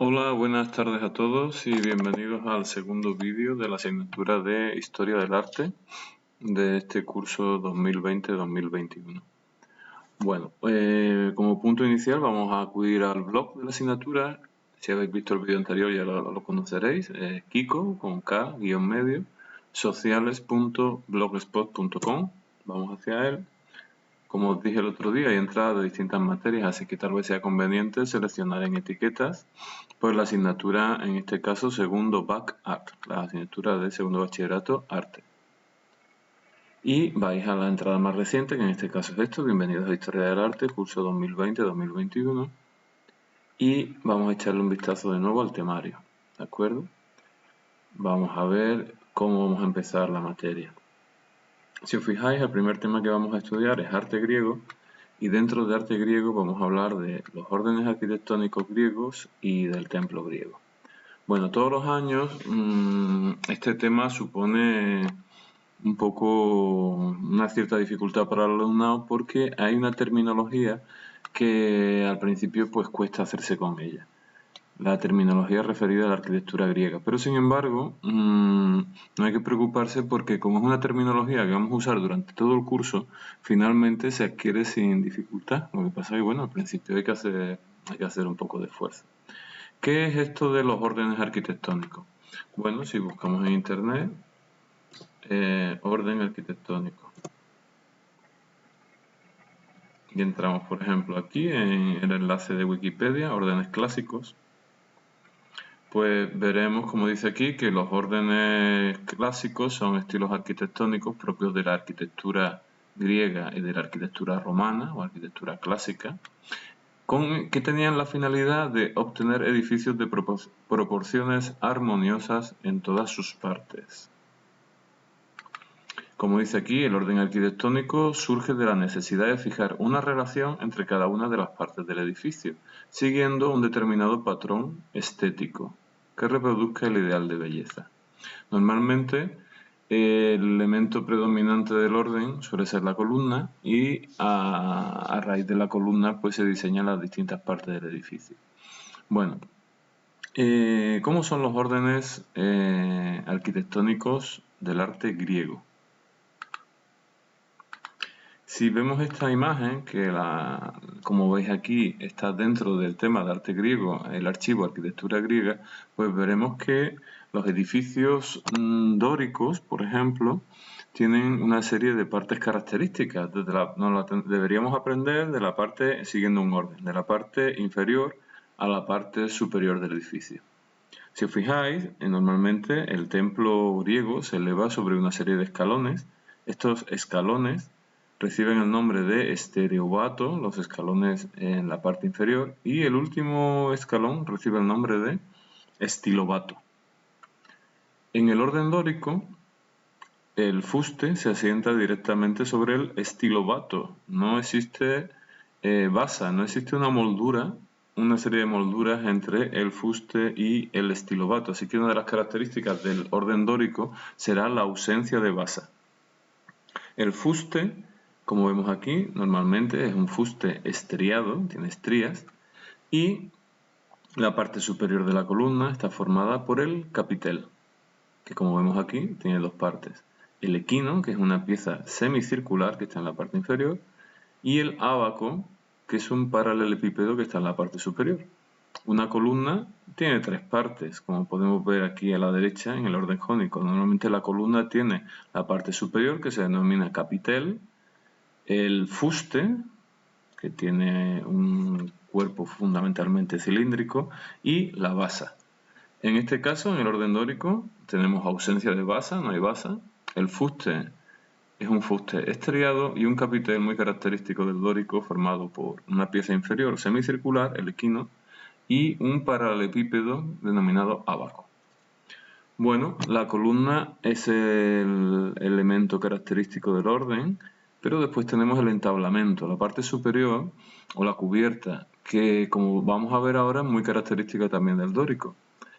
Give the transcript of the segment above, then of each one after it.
Hola, buenas tardes a todos y bienvenidos al segundo vídeo de la asignatura de Historia del Arte de este curso 2020-2021. Bueno, como punto inicial vamos a acudir al blog de la asignatura. Si habéis visto el vídeo anterior ya lo conoceréis, Kiko con K _medio sociales.blogspot.com. Vamos hacia él. Como os dije el otro día, hay entradas de distintas materias, así que tal vez sea conveniente seleccionar en etiquetas pues la asignatura, en este caso segundo BAC Art, la asignatura de segundo bachillerato Arte. Y vais a la entrada más reciente, que en este caso es esto, bienvenidos a Historia del Arte, curso 2020-2021. Y vamos a echarle un vistazo de nuevo al temario, ¿de acuerdo? Vamos a ver cómo vamos a empezar la materia. Si os fijáis, el primer tema que vamos a estudiar es arte griego, y dentro de arte griego vamos a hablar de los órdenes arquitectónicos griegos y del templo griego. Bueno, todos los años este tema supone un poco una cierta dificultad para el alumnado porque hay una terminología que al principio pues cuesta hacerse con ella. La terminología referida a la arquitectura griega. Pero sin embargo, no hay que preocuparse porque como es una terminología que vamos a usar durante todo el curso, finalmente se adquiere sin dificultad. Lo que pasa es que, bueno, al principio hay que hacer un poco de esfuerzo. ¿Qué es esto de los órdenes arquitectónicos? Bueno, si buscamos en internet, orden arquitectónico. Y entramos, por ejemplo, aquí en el enlace de Wikipedia, órdenes clásicos. Pues veremos, como dice aquí, que los órdenes clásicos son estilos arquitectónicos propios de la arquitectura griega y de la arquitectura romana o arquitectura clásica, que tenían la finalidad de obtener edificios de proporciones armoniosas en todas sus partes. Como dice aquí, el orden arquitectónico surge de la necesidad de fijar una relación entre cada una de las partes del edificio, siguiendo un determinado patrón estético que reproduzca el ideal de belleza. Normalmente, el elemento predominante del orden suele ser la columna y a raíz de la columna pues se diseñan las distintas partes del edificio. Bueno, ¿cómo son los órdenes arquitectónicos del arte griego? Si vemos esta imagen, que como veis aquí está dentro del tema de arte griego, el archivo Arquitectura griega, pues veremos que los edificios dóricos, por ejemplo, tienen una serie de partes características. Deberíamos aprender de la parte, siguiendo un orden, de la parte inferior a la parte superior del edificio. Si os fijáis, normalmente el templo griego se eleva sobre una serie de escalones. Estos escalones reciben el nombre de estereobato, los escalones en la parte inferior, y el último escalón recibe el nombre de estilobato. En el orden dórico, el fuste se asienta directamente sobre el estilobato. No existe basa, no existe una serie de molduras entre el fuste y el estilobato. Así que una de las características del orden dórico será la ausencia de basa. El fuste, como vemos aquí, normalmente es un fuste estriado, tiene estrías, y la parte superior de la columna está formada por el capitel, que como vemos aquí tiene dos partes. El equino, que es una pieza semicircular que está en la parte inferior, y el ábaco, que es un paralelepípedo que está en la parte superior. Una columna tiene tres partes, como podemos ver aquí a la derecha en el orden jónico. Normalmente la columna tiene la parte superior, que se denomina capitel, el fuste, que tiene un cuerpo fundamentalmente cilíndrico, y la basa. En este caso, en el orden dórico, tenemos ausencia de basa, no hay basa. El fuste es un fuste estriado y un capitel muy característico del dórico formado por una pieza inferior semicircular, el equino, y un paralelepípedo denominado ábaco. Bueno, la columna es el elemento característico del orden, pero después tenemos el entablamento, la parte superior o la cubierta, que como vamos a ver ahora es muy característica también del dórico.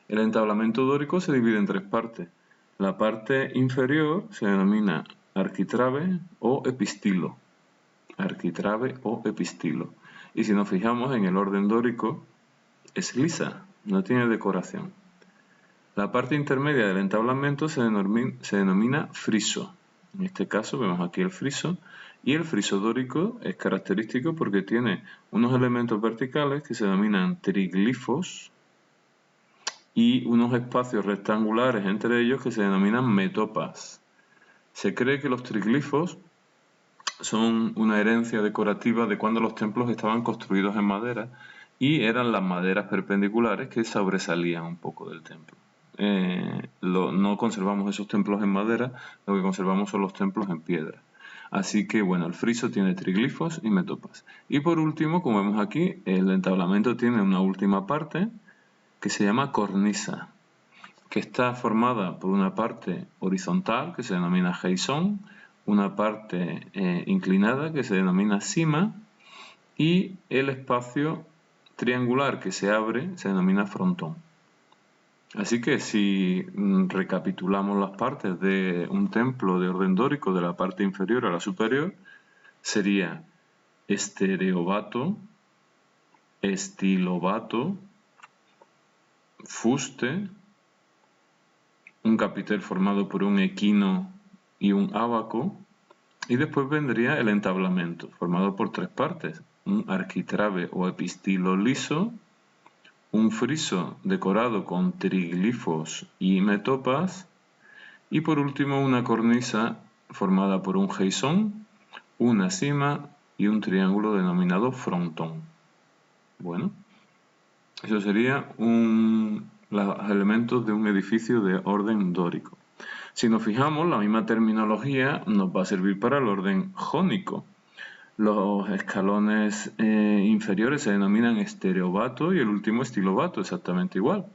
El entablamento dórico se divide en tres partes. La parte inferior se denomina arquitrabe o epistilo. Arquitrabe o epistilo. Y si nos fijamos en el orden dórico, es lisa. no tiene decoración. La parte intermedia del entablamento se denomina friso. En este caso vemos aquí el friso, y el friso dórico es característico porque tiene unos elementos verticales que se denominan triglifos y unos espacios rectangulares entre ellos que se denominan metopas. Se cree que los triglifos son una herencia decorativa de cuando los templos estaban construidos en madera y eran las maderas perpendiculares que sobresalían un poco del templo. No conservamos esos templos en madera, lo que conservamos son los templos en piedra. Así que bueno, el friso tiene triglifos y metopas. Y por último, como vemos aquí, el entablamento tiene una última parte que se llama cornisa, que está formada por una parte horizontal que se denomina geisón, una parte inclinada que se denomina cima y el espacio triangular que se abre se denomina frontón. Así que si recapitulamos las partes de un templo de orden dórico de la parte inferior a la superior, sería estereobato, estilobato, fuste, un capitel formado por un equino y un ábaco, y después vendría el entablamento, formado por tres partes, un arquitrabe o epistilo liso, un friso decorado con triglifos y metopas, y por último una cornisa formada por un geisón, una cima y un triángulo denominado frontón. Bueno, eso sería los elementos de un edificio de orden dórico. Si nos fijamos, la misma terminología nos va a servir para el orden jónico. Los escalones inferiores se denominan estereobato y el último estilobato, exactamente igual.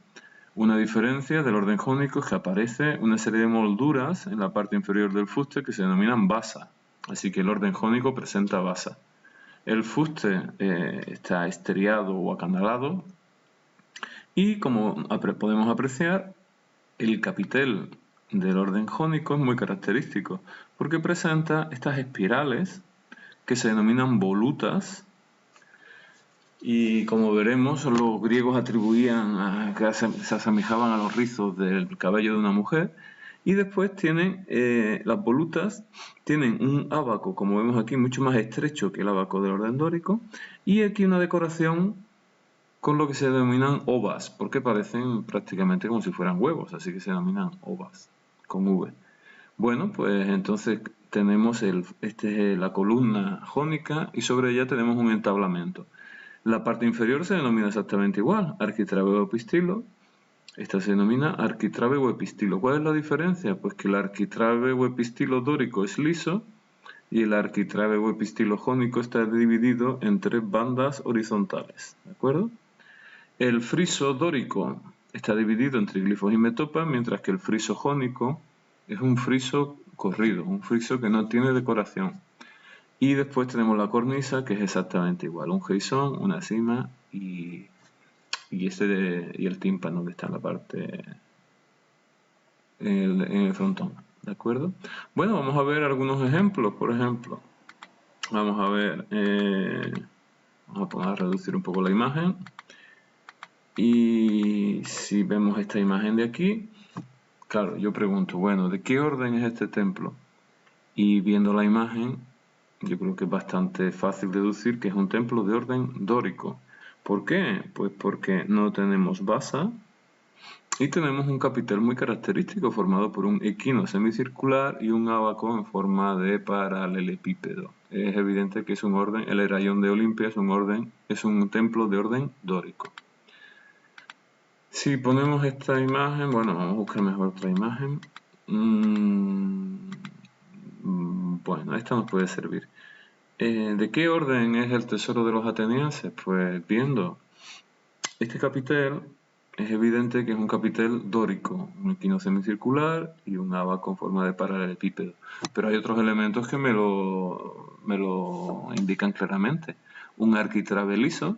Una diferencia del orden jónico es que aparece una serie de molduras en la parte inferior del fuste que se denominan basa. Así que el orden jónico presenta basa. El fuste está estriado o acanalado y como podemos apreciar, el capitel del orden jónico es muy característico porque presenta estas espirales que se denominan volutas y como veremos los griegos atribuían que se asemejaban a los rizos del cabello de una mujer y después tienen las volutas tienen un ábaco como vemos aquí mucho más estrecho que el ábaco del orden dórico y aquí una decoración con lo que se denominan ovas porque parecen prácticamente como si fueran huevos, así que se denominan ovas con V. Bueno, pues entonces tenemos la columna jónica y sobre ella tenemos un entablamento. La parte inferior se denomina exactamente igual, arquitrabe o epistilo. Esta se denomina arquitrabe o epistilo. ¿Cuál es la diferencia? Pues que el arquitrabe o epistilo dórico es liso y el arquitrabe o epistilo jónico está dividido en tres bandas horizontales. ¿De acuerdo? El friso dórico está dividido en triglifos y metopas, mientras que el friso jónico es un friso corrido, un friso que no tiene decoración. Y después tenemos la cornisa, que es exactamente igual, un geisón, una cima y el tímpano que está en la parte, en el frontón, ¿de acuerdo? Bueno, vamos a ver algunos ejemplos, por ejemplo, vamos a ver, vamos a reducir un poco la imagen. Y si vemos esta imagen de aquí, claro, yo pregunto, bueno, ¿de qué orden es este templo? Y viendo la imagen, yo creo que es bastante fácil deducir que es un templo de orden dórico. ¿Por qué? Pues porque no tenemos basa y tenemos un capitel muy característico formado por un equino semicircular y un ábaco en forma de paralelepípedo. Es evidente que es un orden, el Heraión de Olimpia es un templo de orden dórico. Si ponemos esta imagen, bueno, vamos a buscar mejor otra imagen. Bueno, esta nos puede servir. ¿De qué orden es el tesoro de los atenienses? Pues viendo este capitel, es evidente que es un capitel dórico, un equino semicircular y un ábaco en forma de paralelepípedo. Pero hay otros elementos que me lo indican claramente. Un arquitrabe liso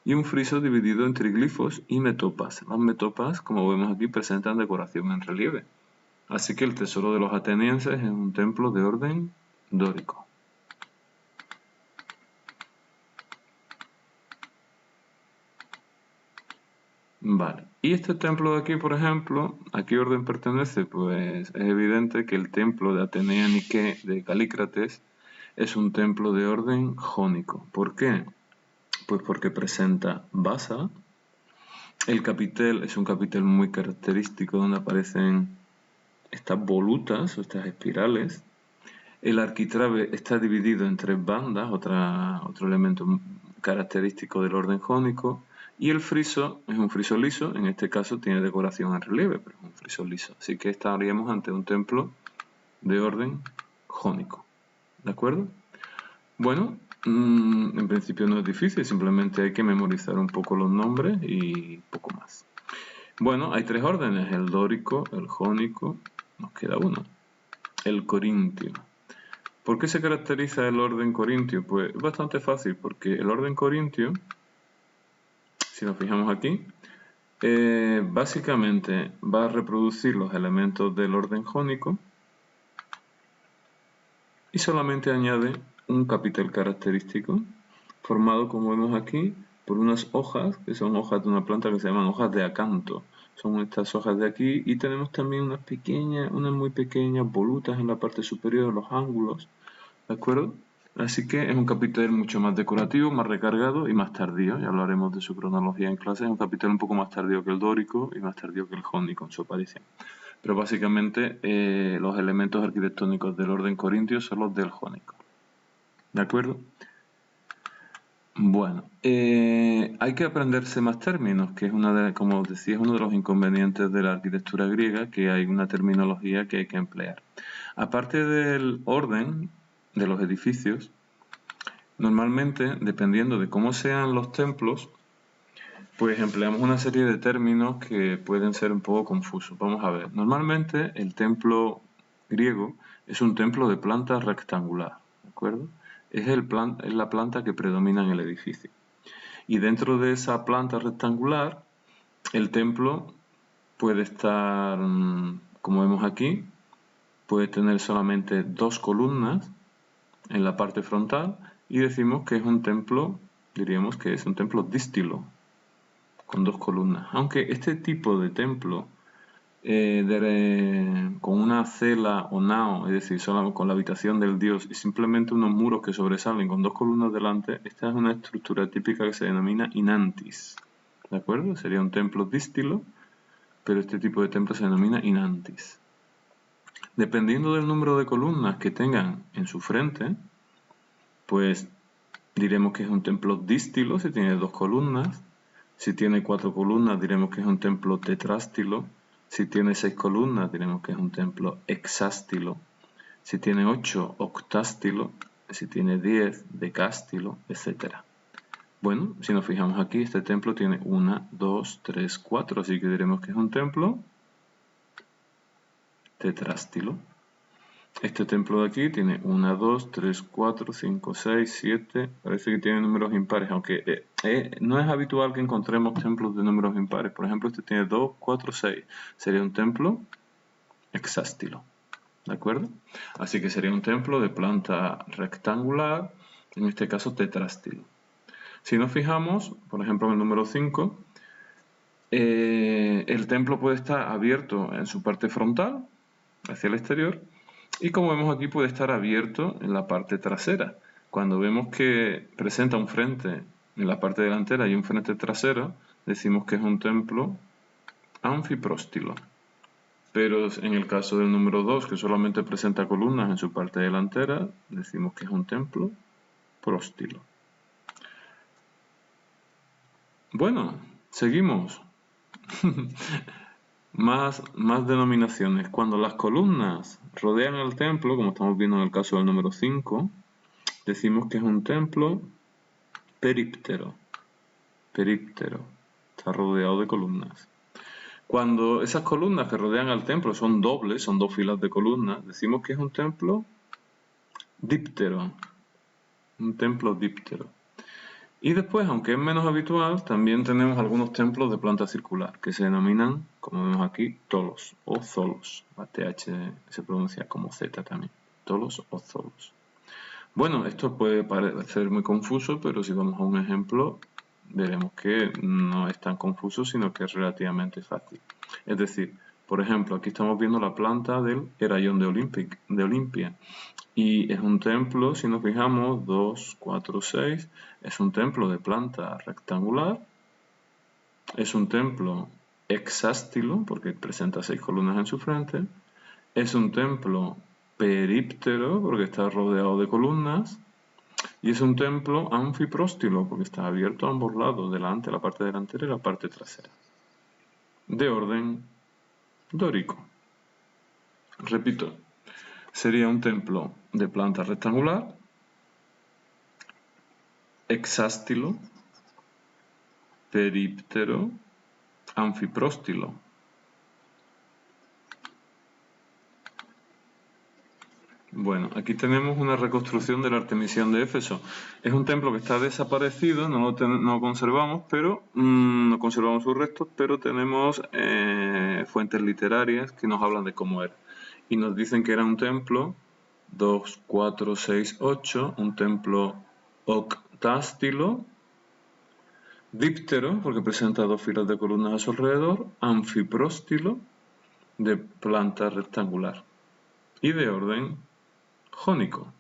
y un friso dividido en triglifos y metopas. Las metopas, como vemos aquí, presentan decoración en relieve. Así que el tesoro de los atenienses es un templo de orden dórico. Vale, y este templo de aquí, por ejemplo, ¿a qué orden pertenece? Pues es evidente que el templo de Atenea Nike de Calícrates es un templo de orden jónico. ¿Por qué? Pues porque presenta basa. El capitel es un capitel muy característico donde aparecen estas volutas o estas espirales. El arquitrabe está dividido en 3 bandas, otro elemento característico del orden jónico. Y el friso es un friso liso, en este caso tiene decoración en relieve, pero es un friso liso. Así que estaríamos ante un templo de orden jónico. ¿De acuerdo? Bueno, en principio no es difícil, simplemente hay que memorizar un poco los nombres y poco más. Bueno, hay 3 órdenes, el dórico, el jónico, nos queda uno, el corintio. ¿Por qué se caracteriza el orden corintio? Pues es bastante fácil, porque el orden corintio, si nos fijamos aquí, básicamente va a reproducir los elementos del orden jónico y solamente añade un capitel característico formado, como vemos aquí, por unas hojas, que son hojas de una planta que se llaman hojas de acanto. Son estas hojas de aquí y tenemos también unas muy pequeñas volutas en la parte superior, los ángulos, ¿de acuerdo? Así que es un capitel mucho más decorativo, más recargado y más tardío. Ya hablaremos de su cronología en clase. Es un capitel un poco más tardío que el dórico y más tardío que el jónico en su aparición. Pero básicamente los elementos arquitectónicos del orden corintio son los del jónico. ¿De acuerdo? Bueno, hay que aprenderse más términos, que es como os decía, es uno de los inconvenientes de la arquitectura griega, que hay una terminología que hay que emplear. Aparte del orden de los edificios, normalmente, dependiendo de cómo sean los templos, pues empleamos una serie de términos que pueden ser un poco confusos. Vamos a ver, normalmente el templo griego es un templo de planta rectangular, ¿de acuerdo? Es la planta que predomina en el edificio. Y dentro de esa planta rectangular, el templo puede estar, como vemos aquí, puede tener solamente 2 columnas en la parte frontal y decimos que es un templo, diríamos que es un templo dístilo, con 2 columnas. Aunque este tipo de templo con una cela o nao, es decir, solo con la habitación del dios y simplemente unos muros que sobresalen con 2 columnas delante, esta es una estructura típica que se denomina inantis. ¿De acuerdo? Sería un templo dístilo, pero este tipo de templo se denomina inantis. Dependiendo del número de columnas que tengan en su frente, pues diremos que es un templo dístilo si tiene 2 columnas. Si tiene 4 columnas, diremos que es un templo tetrástilo. Si tiene 6 columnas, diremos que es un templo hexástilo. Si tiene 8, octástilo. Si tiene 10, decástilo, etc. Bueno, si nos fijamos aquí, este templo tiene 1, 2, 3, 4, así que diremos que es un templo tetrástilo. Este templo de aquí tiene 1, 2, 3, 4, 5, 6, 7, parece que tiene números impares, aunque no es habitual que encontremos templos de números impares. Por ejemplo, este tiene 2, 4, 6, sería un templo hexástilo, ¿de acuerdo? Así que sería un templo de planta rectangular, en este caso tetrástilo. Si nos fijamos, por ejemplo, en el número 5, el templo puede estar abierto en su parte frontal, hacia el exterior, y como vemos aquí puede estar abierto en la parte trasera. Cuando vemos que presenta un frente en la parte delantera y un frente trasero, decimos que es un templo anfipróstilo. Pero en el caso del número 2, que solamente presenta columnas en su parte delantera, decimos que es un templo próstilo. Bueno, seguimos. Más denominaciones. Cuando las columnas rodean el templo, como estamos viendo en el caso del número 5, decimos que es un templo períptero. Períptero. Está rodeado de columnas. Cuando esas columnas que rodean al templo son dobles, son 2 filas de columnas, decimos que es un templo díptero. Un templo díptero. Y después, aunque es menos habitual, también tenemos algunos templos de planta circular, que se denominan, como vemos aquí, tolos o zolos. La TH se pronuncia como Z también. Tolos o zolos. Bueno, esto puede parecer muy confuso, pero si vamos a un ejemplo, veremos que no es tan confuso, sino que es relativamente fácil. Es decir, por ejemplo, aquí estamos viendo la planta del Heraión de Olimpia. Y es un templo, si nos fijamos, 2, 4, 6, es un templo de planta rectangular. Es un templo hexástilo, porque presenta 6 columnas en su frente. Es un templo períptero, porque está rodeado de columnas. Y es un templo anfipróstilo, porque está abierto a ambos lados, delante, la parte delantera y la parte trasera. De orden dórico. Repito, sería un templo de planta rectangular, hexástilo, períptero, anfipróstilo. Bueno, aquí tenemos una reconstrucción de la Artemisión de Éfeso. Es un templo que está desaparecido, no lo conservamos, pero no conservamos sus restos, pero tenemos fuentes literarias que nos hablan de cómo era. Y nos dicen que era un templo 2, 4, 6, 8, un templo octástilo, díptero, porque presenta 2 filas de columnas a su alrededor, anfipróstilo, de planta rectangular, y de orden jónico.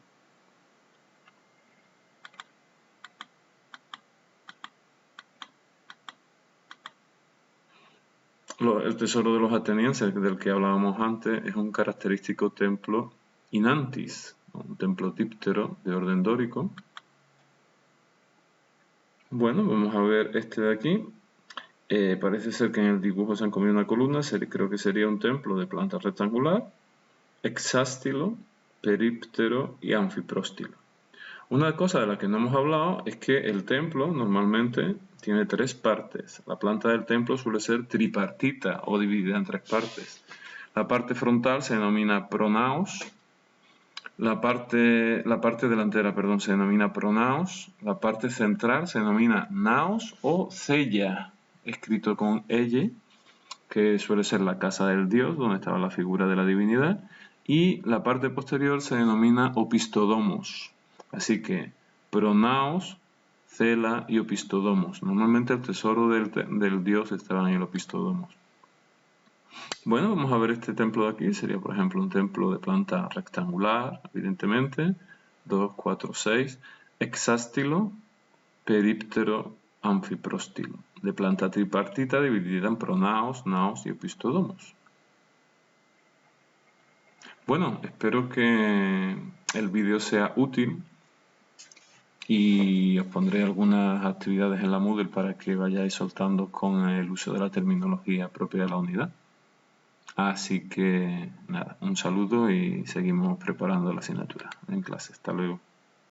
El tesoro de los atenienses, del que hablábamos antes, es un característico templo inantis, un templo díptero de orden dórico. Bueno, vamos a ver este de aquí. Parece ser que en el dibujo se han comido una columna, creo que sería un templo de planta rectangular, hexástilo, períptero y anfipróstilo. Una cosa de la que no hemos hablado es que el templo normalmente tiene 3 partes. La planta del templo suele ser tripartita o dividida en 3 partes. La parte frontal se denomina pronaos, la parte delantera, se denomina pronaos, la parte central se denomina naos o cella, escrito con elle, que suele ser la casa del dios, donde estaba la figura de la divinidad, y la parte posterior se denomina opistodomos. Así que pronaos, cela y opistodomos. Normalmente el tesoro del dios estaba en el opistodomos. Bueno, vamos a ver este templo de aquí. Sería, por ejemplo, un templo de planta rectangular, evidentemente. 2, 4, 6. Hexástilo, períptero, anfipróstilo. De planta tripartita dividida en pronaos, naos y opistodomos. Bueno, espero que el vídeo sea útil y os pondré algunas actividades en la Moodle para que vayáis soltando con el uso de la terminología propia de la unidad. Así que nada, un saludo y seguimos preparando la asignatura en clase. Hasta luego.